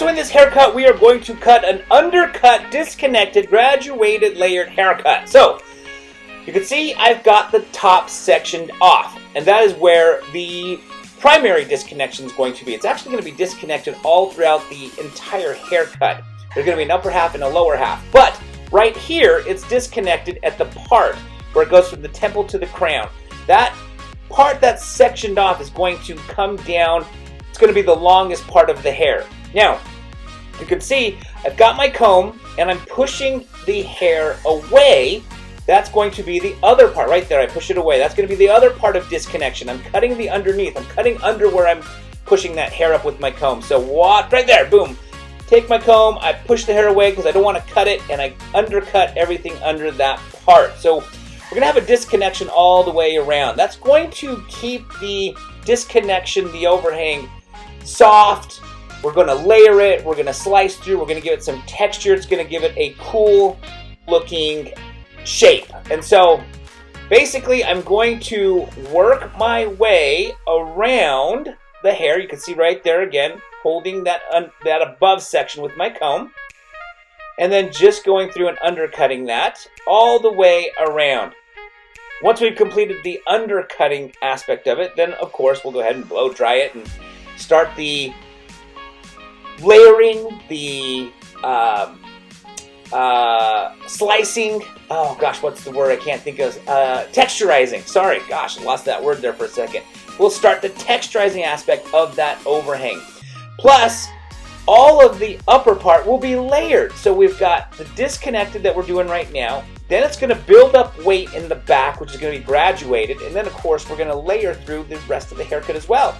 so in this haircut, we are going to cut an undercut, disconnected, graduated, layered haircut. So, you can see I've got the top sectioned off, and that is where the primary disconnection is going to be. It's actually going to be disconnected all throughout the entire haircut. There's going to be an upper half and a lower half. But right here, it's disconnected at the part where it goes from the temple to the crown. That part that's sectioned off is going to come down. It's going to be the longest part of the hair. Now, you can see I've got my comb and I'm pushing the hair away. That's going to be the other part right there. I push it away. That's going to be the other part of disconnection. I'm cutting the underneath. I'm cutting under where I'm pushing that hair up with my comb. So what? Right there, boom. Take my comb, I push the hair away because I don't want to cut it, and I undercut everything under that part. So we're going to have a disconnection all the way around. That's going to keep the disconnection, the overhang, soft. We're going to layer it. We're going to slice through. We're going to give it some texture. It's going to give it a cool looking shape. And so basically I'm going to work my way around the hair. You can see right there again, holding that above section with my comb, and then just going through and undercutting that all the way around. Once we've completed the undercutting aspect of it, then of course we'll go ahead and blow dry it and start the layering, the slicing. Oh gosh, what's the word I can't think of? Texturizing. Sorry, gosh, I lost that word there for a second. We'll start the texturizing aspect of that overhang. Plus, all of the upper part will be layered. So we've got the disconnected that we're doing right now. Then it's going to build up weight in the back, which is going to be graduated. And then, of course, we're going to layer through the rest of the haircut as well.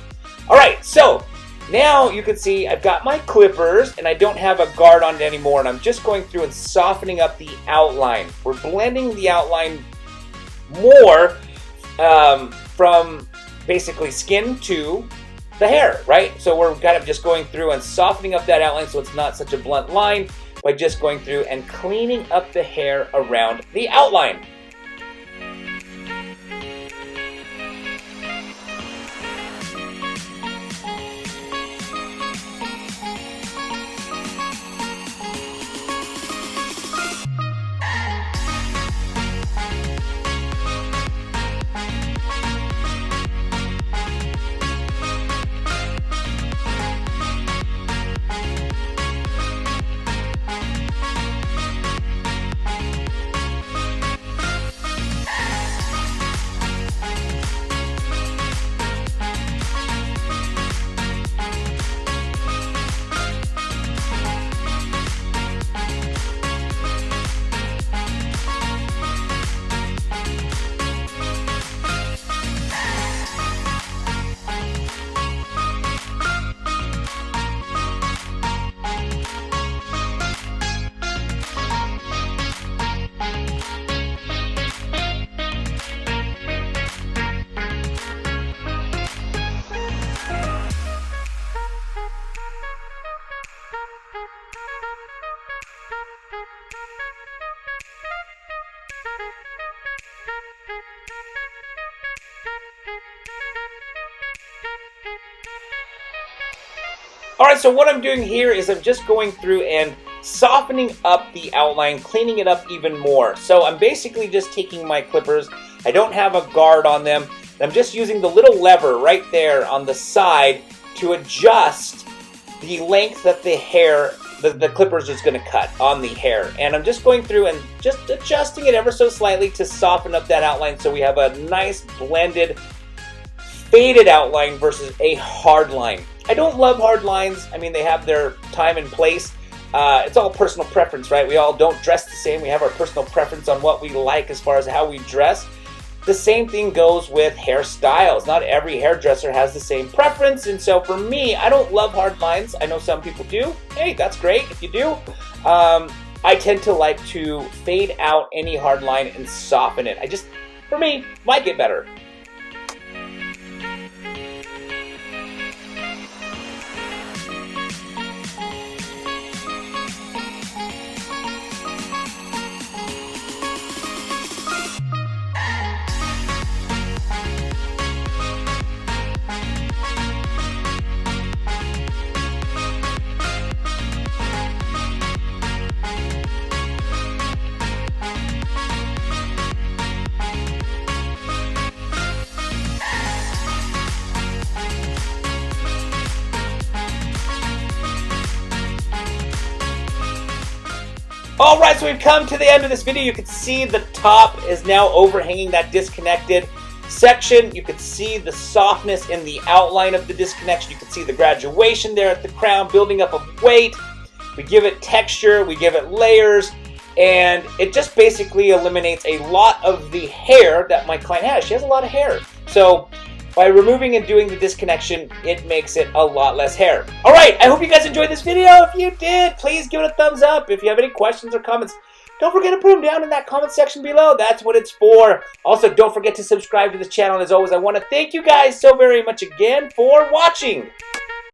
All right, so now you can see I've got my clippers, and I don't have a guard on it anymore. And I'm just going through and softening up the outline. We're blending the outline more from basically skin to the hair, right? So we're kind of just going through and softening up that outline so it's not such a blunt line by just going through and cleaning up the hair around the outline. Alright, so what I'm doing here is I'm just going through and softening up the outline, cleaning it up even more. So I'm basically just taking my clippers, I don't have a guard on them, I'm just using the little lever right there on the side to adjust the length that the hair, the clippers is going to cut on the hair. And I'm just going through and just adjusting it ever so slightly to soften up that outline so we have a nice blended, faded outline versus a hard line. I don't love hard lines. I mean, they have their time and place. It's all personal preference, right? We all don't dress the same. We have our personal preference on what we like as far as how we dress. The same thing goes with hairstyles. Not every hairdresser has the same preference. And so for me, I don't love hard lines. I know some people do. Hey, that's great if you do. I tend to like to fade out any hard line and soften it. For me, like it better. Alright, so we've come to the end of this video. You can see the top is now overhanging that disconnected section. You can see the softness in the outline of the disconnection. You can see the graduation there at the crown, building up of weight. We give it texture, we give it layers, and it just basically eliminates a lot of the hair that my client has. She has a lot of hair. So by removing and doing the disconnection, it makes it a lot less hair. Alright, I hope you guys enjoyed this video. If you did, please give it a thumbs up. If you have any questions or comments, don't forget to put them down in that comment section below. That's what it's for. Also, don't forget to subscribe to the channel. And as always, I want to thank you guys so very much again for watching.